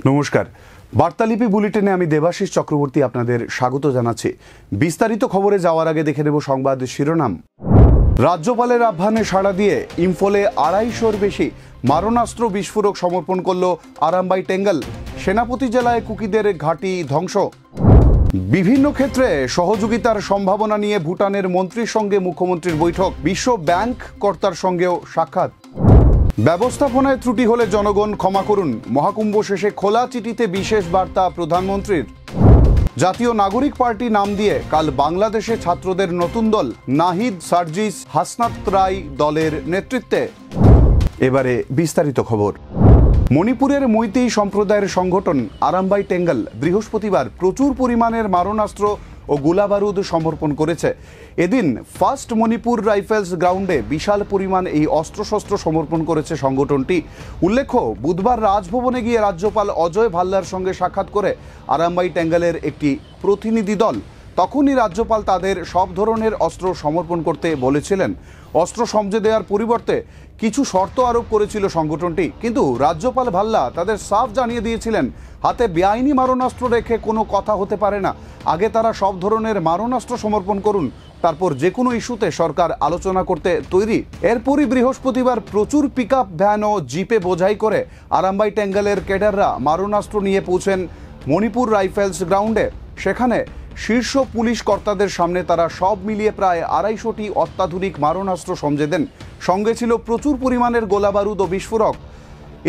নমস্কার, বার্তালিপি বুলেটিনে আমি দেবাশিস চক্রবর্তী আপনাদের স্বাগত জানাচ্ছি। বিস্তারিত খবরে যাওয়ার আগে দেখে নেব সংবাদ শিরোনাম। রাজ্যপালের আহ্বানে সাড়া দিয়ে ইম্ফলে ২৫০-র বেশি মারণাস্ত্র বিস্ফোরক সমর্পণ করল আরামবাই টেঙ্গল। সেনাপতি জেলায় কুকিদের ঘাঁটি ধ্বংস। বিভিন্ন ক্ষেত্রে সহযোগিতার সম্ভাবনা নিয়ে ভুটানের মন্ত্রীর সঙ্গে মুখ্যমন্ত্রীর বৈঠক। বিশ্ব ব্যাংক কর্তার সঙ্গেও সাক্ষাৎ। ব্যবস্থাপনায় ত্রুটি হলে জনগণ ক্ষমা করুন, মহাকুম্ভ শেষে খোলা চিঠিতে বিশেষ বার্তা প্রধানমন্ত্রীর। জাতীয় নাগরিক পার্টি নাম দিয়ে কাল বাংলাদেশে ছাত্রদের নতুন দল, নাহিদ সার্জিস হাসনাত রায় দলের নেতৃত্বে। এবারে বিস্তারিত খবর। মণিপুরের মৈতেই সম্প্রদায়ের সংগঠন আরামবাই টেঙ্গল বৃহস্পতিবার প্রচুর পরিমাণের মারণাস্ত্র ও গোলাবারুদ সমর্পণ করেছে। এদিন ফার্স্ট মণিপুর রাইফেলস গ্রাউন্ডে বিশাল পরিমাণ এই অস্ত্রশস্ত্র সমর্পণ করেছে সংগঠনটি। উল্লেখ্য, বুধবার রাজভবনে গিয়ে রাজ্যপাল অজয় ভাল্লার সঙ্গে সাক্ষাৎ করে আরামবাই টেঙ্গলের একটি প্রতিনিধি দল। তখনই রাজ্যপাল তাদের সব ধরনের অস্ত্র সমর্পণ করতে বলেছিলেন। অস্ত্র সমঝে দেওয়ার পরিবর্তে কিছু শর্ত আরোপ করেছিল সংগঠনটি, কিন্তু রাজ্যপাল ভাল্লা তাদের সাফ জানিয়ে দিয়েছিলেন হাতে বেআইনি মারণাস্ত্র রেখে কোনো কথা হতে পারে না। আগে তারা সব ধরনের মারণাস্ত্র সমর্পণ করুন, তারপর যে কোনো ইস্যুতে সরকার আলোচনা করতে তৈরি। এরপরই বৃহস্পতিবার প্রচুর পিকআপ ভ্যান ও জিপে বোঝাই করে আরামবাই টেঙ্গলের ক্যাডাররা মারণাস্ত্র নিয়ে পৌঁছেন মণিপুর রাইফেলস গ্রাউন্ডে। সেখানে শীর্ষ পুলিশ কর্তাদের সামনে তারা সব মিলিয়ে প্রায় ২৫০টি অত্যাধুনিক মারণাস্ত্র সমঝে দেন। সঙ্গে ছিল প্রচুর পরিমাণের গোলাবারুদ ও বিস্ফোরক।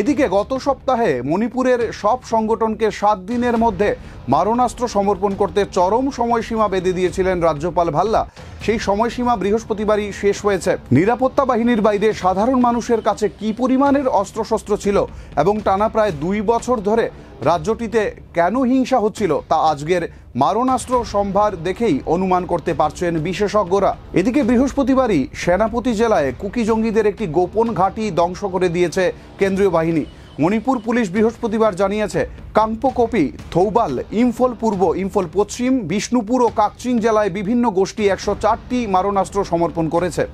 এদিকে গত সপ্তাহে মণিপুরের সব সংগঠনকে ৭ দিনের মধ্যে মারণাস্ত্র সমর্পণ করতে চরম সময়সীমা বেঁধে দিয়েছিলেন রাজ্যপাল ভাল্লা। সেই সময়সীমা বৃহস্পতিবারই শেষ হয়েছে। নিরাপত্তা বাহিনীর বাইরে সাধারণ মানুষের কাছে কি পরিমাণের অস্ত্রশস্ত্র ছিল এবং টানা প্রায় ২ বছর ধরে রাজ্যটিতে কেন হিংসা হচ্ছিল তা আজকের মারণাস্ত্র সম্ভার দেখেই অনুমান করতে পারছেন বিশেষজ্ঞরা। এদিকে বৃহস্পতিবারই সেনাপতি জেলায় কুকি জঙ্গিদের একটি গোপন ঘাঁটি ধ্বংস করে দিয়েছে কেন্দ্রীয় বাহিনী। মণিপুর পুলিশ বৃহস্পতিবার জানিয়েছে কাংপোকপি, থৌবাল, ইম্ফল পূর্ব, ইম্ফল পশ্চিম, বিষ্ণুপুর ও কাকচিং জেলায় বিভিন্ন গোষ্ঠী ১০৪টি মারণাস্ত্র সমর্পণ করেছে।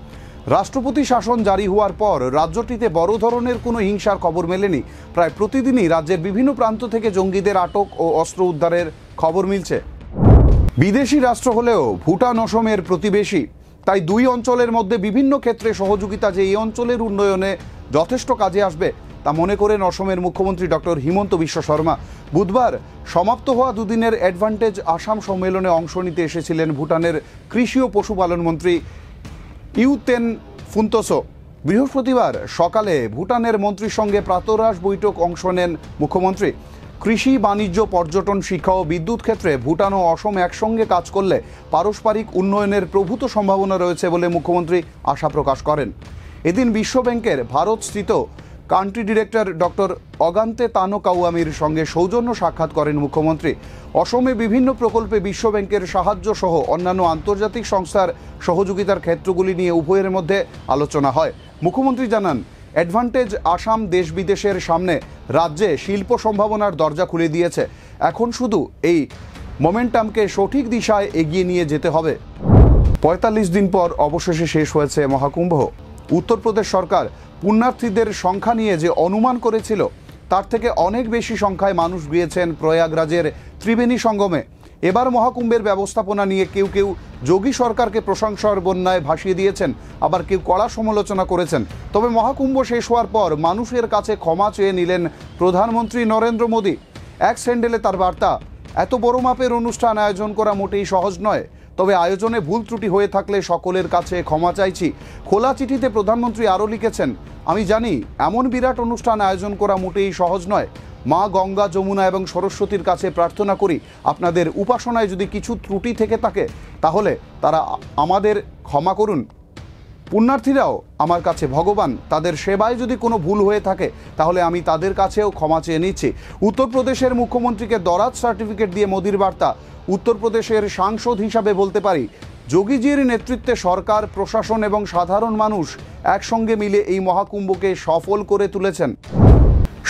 রাষ্ট্রপতি শাসন জারি হওয়ার পর রাজ্যটিতে বড় ধরনের কোনো হিংসার খবর মেলেনি। প্রায় প্রতিদিনই রাজ্যের বিভিন্ন প্রান্ত থেকে জঙ্গিদের আটক ও অস্ত্র উদ্ধারের খবর মিলছে। বিদেশি রাষ্ট্র হলেও ভুটান অসমের প্রতিবেশী, তাই দুই অঞ্চলের মধ্যে বিভিন্ন ক্ষেত্রে সহযোগিতা যে এই অঞ্চলের উন্নয়নে যথেষ্ট কাজে আসবে তা মনে করেন অসমের মুখ্যমন্ত্রী ডক্টর হিমন্ত বিশ্ব শর্মা। বুধবার সমাপ্ত হওয়া দুদিনের অ্যাডভান্টেজ আসাম সম্মেলনে অংশ নিতে এসেছিলেন ভুটানের কৃষি ও পশুপালন মন্ত্রী ইউতেন ফুন্তোসো। বৃহস্পতিবার সকালে ভুটানের মন্ত্রীর সঙ্গে প্রাতরাশ বৈঠক অংশ নেন মুখ্যমন্ত্রী। কৃষি, বাণিজ্য, পর্যটন, শিক্ষা ও বিদ্যুৎ ক্ষেত্রে ভুটান ও অসম একসঙ্গে কাজ করলে পারস্পরিক উন্নয়নের প্রভূত সম্ভাবনা রয়েছে বলে মুখ্যমন্ত্রী আশা প্রকাশ করেন। এদিন বিশ্বব্যাংকের ভারতস্থিত কান্ট্রি ডিরেক্টর ডক্টর অগান্তে তানো কাউয়ামির সঙ্গে সৌজন্য সাক্ষাৎ করেন মুখ্যমন্ত্রী। অসমে বিভিন্ন প্রকল্পে বিশ্বব্যাংকের সাহায্য সহ অন্যান্য আন্তর্জাতিক সংস্থার সহযোগিতার ক্ষেত্রগুলি নিয়ে উভয়ের মধ্যে আলোচনা হয়। মুখ্যমন্ত্রী জানান, অ্যাডভান্টেজ আসাম দেশ বিদেশের সামনে রাজ্যে শিল্প সম্ভাবনার দরজা খুলে দিয়েছে। এখন শুধু এই মোমেন্টামকে সঠিক দিশায় এগিয়ে নিয়ে যেতে হবে। ৪৫ দিন পর অবশেষে শেষ হয়েছে মহাকুম্ভ। উত্তরপ্রদেশ সরকার পুণ্যার্থীদের সংখ্যা নিয়ে যে অনুমান করেছিল তার থেকে অনেক বেশি সংখ্যায় মানুষ গিয়েছেন প্রয়াগরাজের ত্রিবেণী সঙ্গমে। এবার মহাকুম্ভের ব্যবস্থাপনা নিয়ে কেউ কেউ যোগী সরকারকে প্রশংসার বন্যায় ভাসিয়ে দিয়েছেন, আবার কেউ কড়া সমালোচনা করেছেন। তবে মহাকুম্ভ শেষ হওয়ার পর মানুষের কাছে ক্ষমা চেয়ে নিলেন প্রধানমন্ত্রী নরেন্দ্র মোদী। এক স্যান্ডেলে তার বার্তা, এত বড় মাপের অনুষ্ঠান আয়োজন করা মোটেই সহজ নয়, তবে আয়োজনে ভুল ত্রুটি হয়ে থাকলে সকলের কাছে ক্ষমা চাইছি। খোলা চিঠিতে প্রধানমন্ত্রী আরও লিখেছেন, আমি জানি এমন বিরাট অনুষ্ঠান আয়োজন করা মোটেই সহজ নয়। মা গঙ্গা, যমুনা এবং সরস্বতীর কাছে প্রার্থনা করি আপনাদের উপাসনায় যদি কিছু ত্রুটি থেকে থাকে তাহলে তারা আমাদের ক্ষমা করুন। পুণ্যার্থীরাও আমার কাছে ভগবান, তাদের সেবায় যদি কোনো ভুল হয়ে থাকে তাহলে আমি তাদের কাছেও ক্ষমা চেয়ে নিচ্ছি। উত্তরপ্রদেশের মুখ্যমন্ত্রীকে দরাজ সার্টিফিকেট দিয়ে মোদির বার্তা, উত্তরপ্রদেশের সাংসদ হিসাবে বলতে পারি যোগীজির নেতৃত্বে সরকার, প্রশাসন এবং সাধারণ মানুষ একসঙ্গে মিলে এই মহাকুম্ভকে সফল করে তুলেছেন।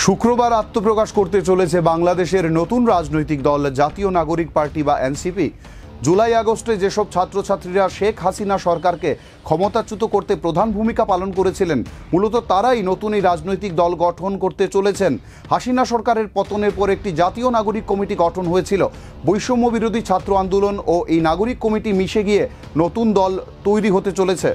শুক্রবার আত্মপ্রকাশ করতে চলেছে বাংলাদেশের নতুন রাজনৈতিক দল জাতীয় নাগরিক পার্টি বা এনসিপি। জুলাই আগস্টে যেসব ছাত্রছাত্রীরা শেখ হাসিনা সরকারকে ক্ষমতাচ্যুত করতে প্রধান ভূমিকা পালন করেছিলেন, মূলত তারাই নতুন এই রাজনৈতিক দল গঠন করতে চলেছেন। হাসিনা সরকারের পতনের পর একটি জাতীয় নাগরিক কমিটি গঠন হয়েছিল। বৈষম্য বিরোধী ছাত্র আন্দোলন ও এই নাগরিক কমিটি মিশে গিয়ে নতুন দল তৈরি হতে চলেছে।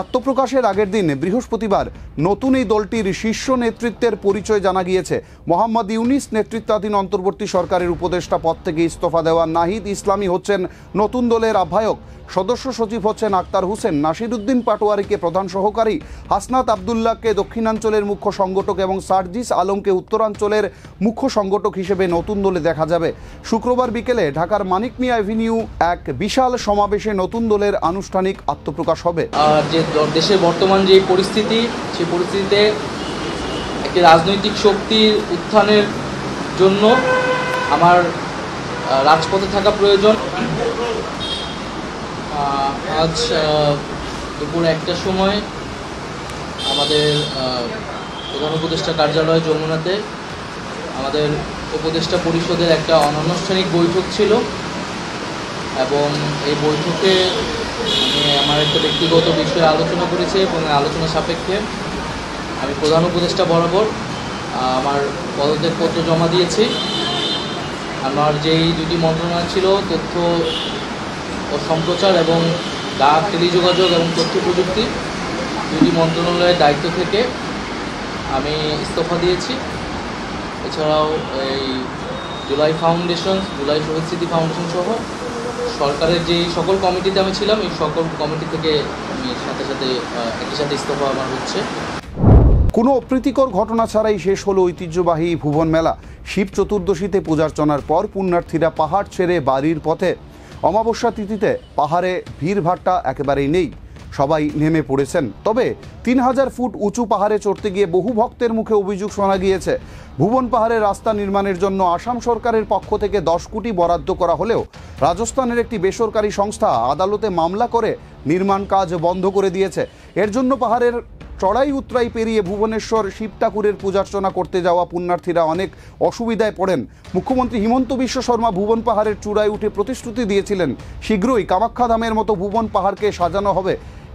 আত্মপ্রকাশের আগের দিন বৃহস্পতিবার নতুন এই দলটির শীর্ষ নেতৃত্বের পরিচয় জানা গিয়েছে। মোহাম্মদ ইউনিস নেতৃত্বাধীন অন্তর্বর্তী সরকারের উপদেষ্টা পদ থেকে ইস্তফা দেওয়া নাহিদ ইসলামী হচ্ছেন নতুন দলের আহ্বায়ক। সদস্য সচিব হচ্ছেন আক্তার হোসেন, নাসিরুদ্দিন পাটোয়ারিকে প্রধান সহকারী, হাসনাত আবদুল্লাহকে দক্ষিণাঞ্চলের মুখ্য সংগঠক এবং সার্জিস আলমকে উত্তরাঞ্চলের মুখ্য সংগঠক হিসেবে নতুন দলে দেখা যাবে। শুক্রবার বিকেলে ঢাকার মানিক মিয়া অ্যাভিনিউ এক বিশাল সমাবেশে নতুন দলের আনুষ্ঠানিক আত্মপ্রকাশ হবে। যে দেশের বর্তমান যে পরিস্থিতি, সেই পরিস্থিতিতে একটি রাজনৈতিক শক্তির উত্থানের জন্য আমার রাজপথে থাকা প্রয়োজন। আজ দুপুর 1টার সময় আমাদের প্রধান উপদেষ্টা কার্যালয় যমুনাতে আমাদের উপদেষ্টা পরিষদের একটা অনানুষ্ঠানিক বৈঠক ছিল এবং এই বৈঠকে আমি আমার একটা ব্যক্তিগত বিষয়ে আলোচনা করেছি এবং আলোচনা সাপেক্ষে আমি প্রধান উপদেষ্টা বরাবর আমার পদত্যাগপত্র জমা দিয়েছি। আমার যেই দুটি মন্ত্রণালয় ছিল, তথ্য ও সম্প্রচার এবং ডাক, টেলিযোগাযোগ এবং তথ্য প্রযুক্তি, দুটি মন্ত্রণালয়ের দায়িত্ব থেকে আমি ইস্তফা দিয়েছি। এছাড়াও এই জুলাই ফাউন্ডেশন, জুলাই শহীদ স্মৃতি ফাউন্ডেশন সহ সরকারের যেই সকল কমিটিতে আমি ছিলাম, এই সকল কমিটি থেকে আমি একই সাথে ইস্তফা আমার হচ্ছে। কোনো অপ্রীতিকর ঘটনা ছাড়াই শেষ হলো ঐতিহ্যবাহী ভুবন মেলা। শিব চতুর্দশীতে পূজার্চনার পর পুণ্যার্থীরা পাহাড় ছেড়ে বাড়ির পথে। অমাবস্যা তিথিতে পাহাড়ে ভিড়ভাট্টা একেবারেই নেই, সবাই নেমে পড়েছেন। তবে 3000 ফুট উঁচু পাহাড়ে চড়তে গিয়ে বহু ভক্তের মুখে অভিযোগ শোনা গিয়েছে। ভুবন পাহাড়ে রাস্তা নির্মাণের জন্য আসাম সরকারের পক্ষ থেকে 10 কোটি বরাদ্দ করা হলেও রাজস্থানের একটি বেসরকারি সংস্থা আদালতে মামলা করে নির্মাণ কাজ বন্ধ করে দিয়েছে। এর জন্য পাহাড়ের চড়াই উতরাই পেরিয়ে ভুবনেশ্বর শিব ঠাকুরের পূজার্চনা করতে যাওয়া পুণ্যার্থীরা অনেক অসুবিধায় পড়েন। মুখ্যমন্ত্রী হিমন্ত বিশ্ব শর্মা ভুবন পাহাড়ের চূড়ায় উঠে প্রতিশ্রুতি দিয়েছিলেন শীঘ্রই কামাখ্যা ধামের মতো ভুবন পাহাড়কে সাজানো হবে।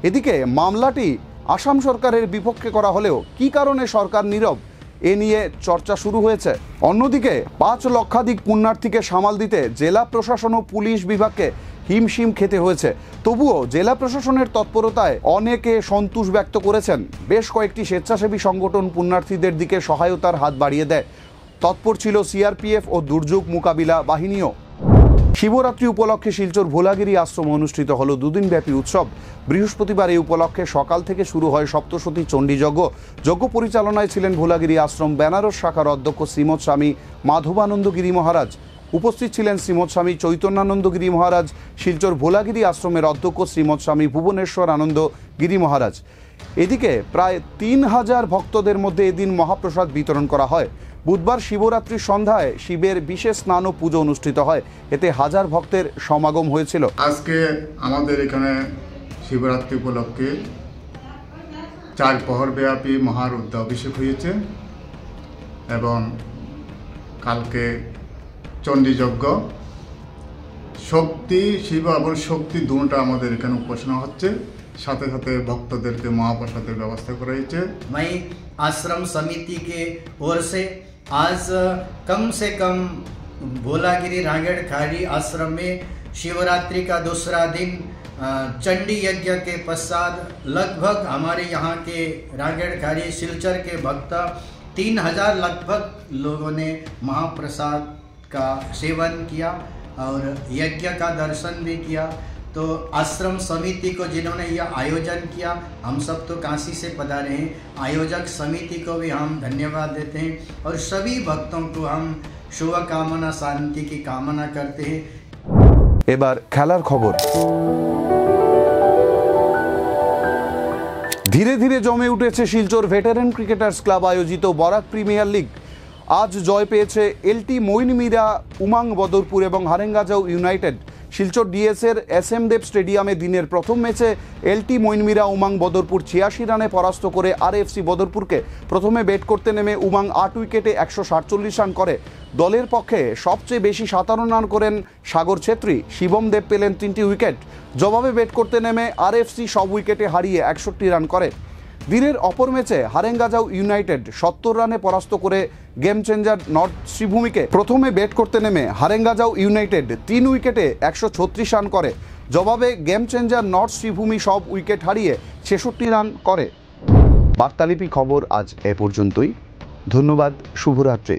এদিকে মামলাটি আসাম সরকারের বিপক্ষে করা হলেও কী কারণে সরকার নীরব, এ নিয়ে চর্চা শুরু হয়েছে। অন্যদিকে 5 লক্ষাধিক পুণ্যার্থীকে সামাল দিতে জেলা প্রশাসন ও পুলিশ বিভাগকে হিমশিম খেতে হয়েছে। তবুও জেলা প্রশাসনের তৎপরতায় অনেকে সন্তোষ ব্যক্ত করেছেন। বেশ কয়েকটি স্বেচ্ছাসেবী সংগঠন পুণ্যার্থীদের দিকে সহায়তার হাত বাড়িয়ে দেয়। তৎপর ছিল সিআরপিএফ ও দুর্যোগ মোকাবিলা বাহিনীও। শিবরাত্রি উপলক্ষে শিলচর ভোলাগিরি আশ্রমে অনুষ্ঠিত হলো 2 দিনব্যাপী উৎসব। বৃহস্পতিবার এই উপলক্ষে সকাল থেকে শুরু হয় সপ্তশতী চণ্ডীযজ্ঞ। যজ্ঞ পরিচালনায় ছিলেন ভোলাগিরি আশ্রম বেনারস শাখার অধ্যক্ষ শ্রীমৎ স্বামী মাধবানন্দ গিরি মহারাজ। উপস্থিত ছিলেন শ্রীমৎ স্বামী চৈতন্যানন্দ গিরি মহারাজ, শিলচর ভোলাগিরি আশ্রমের অধ্যক্ষ শ্রীমৎ স্বামী ভুবনেশ্বর আনন্দ গিরি মহারাজ। এদিকে প্রায় 3000 ভক্তদের মধ্যে এদিন মহাপ্রসাদ বিতরণ করা হয়। বুধবার শিবরাত্রির সন্ধ্যায় শিবের বিশেষ স্নান ও পুজো অনুষ্ঠিত হয়। এতে হাজার ভক্তের সমাগম হয়েছিল। আজকে আমাদের এখানে শিবরাত্রি উপলক্ষে 4 প্রহর ব্যাপী মহারুদ্রাভিষেক হয়েছে এবং কালকে চণ্ডীযজ্ঞ। শক্তি শিব এবং শক্তি দুটো আমাদের এখানে উপাসনা হচ্ছে, সাথে সাথে ভক্তদেরকে মহাপ্রসাদের ব্যবস্থা করা হয়েছে। मैं आश्रम समिति के ओर से आज कम से कम भोलागिरी रांगड़ खाड़ी आश्रम में शिवरात्रि का दूसरा दिन चंडी यज्ञ के पश्चात लगभग हमारे यहाँ के रांगड़ खाड़ी सिलचर के भक्त 3000 लगभग लोगों ने महाप्रसाद का सेवन किया और यज्ञ का दर्शन भी किया। तो आश्रम समिति को जिन्होंने यह आयोजन किया, हम सब तो काशी से पधारे हैं, आयोजक समिति को भी हम धन्यवाद देते हैं और सभी भक्तों को हम शुभ कामना शांति की कामना करते हैं। এবার খেলার খবর। ধীরে ধীরে জমে উঠেছে শিলচর ভেটারেন ক্রিকেটার্স ক্লাব আয়োজিত বরাক প্রিমিয়ার লিগ। আজ জয় পেয়েছে এলটি মইনমিরা, উমাং বদরপুর এবং হারেঙ্গাজাও ইউনাইটেড। শিলচর ডিএসের এসএম দেব স্টেডিয়ামে দিনের প্রথম ম্যাচে এলটি মইনমিরা উমাং বদরপুর 86 রানে পরাস্ত করে আরএফসি বদরপুরকে। প্রথমে ব্যাট করতে নেমে উমাং 8 উইকেটে 147 রান করে। দলের পক্ষে সবচেয়ে বেশি 57 রান করেন সাগর ছেত্রী। শিবম দেব পেলেন 3টি উইকেট। জবাবে ব্যাট করতে নেমে আরএফসি সব উইকেটে হারিয়ে 61 রান করে। দিনের অপর ম্যাচে হারেঙ্গাজাও ইউনাইটেড 70 রানে পরাস্ত করে গেম চেঞ্জার নর্থ শ্রীভূমিকে। প্রথমে ব্যাট করতে নেমে হারেঙ্গাজাও ইউনাইটেড 3 উইকেটে 136 রান করে। জবাবে গেম চেঞ্জার নর্থ শ্রীভূমি সব উইকেট হারিয়ে 66 রান করে। বার্তালিপি খবর আজ এ পর্যন্তই। ধন্যবাদ। শুভরাত্রি।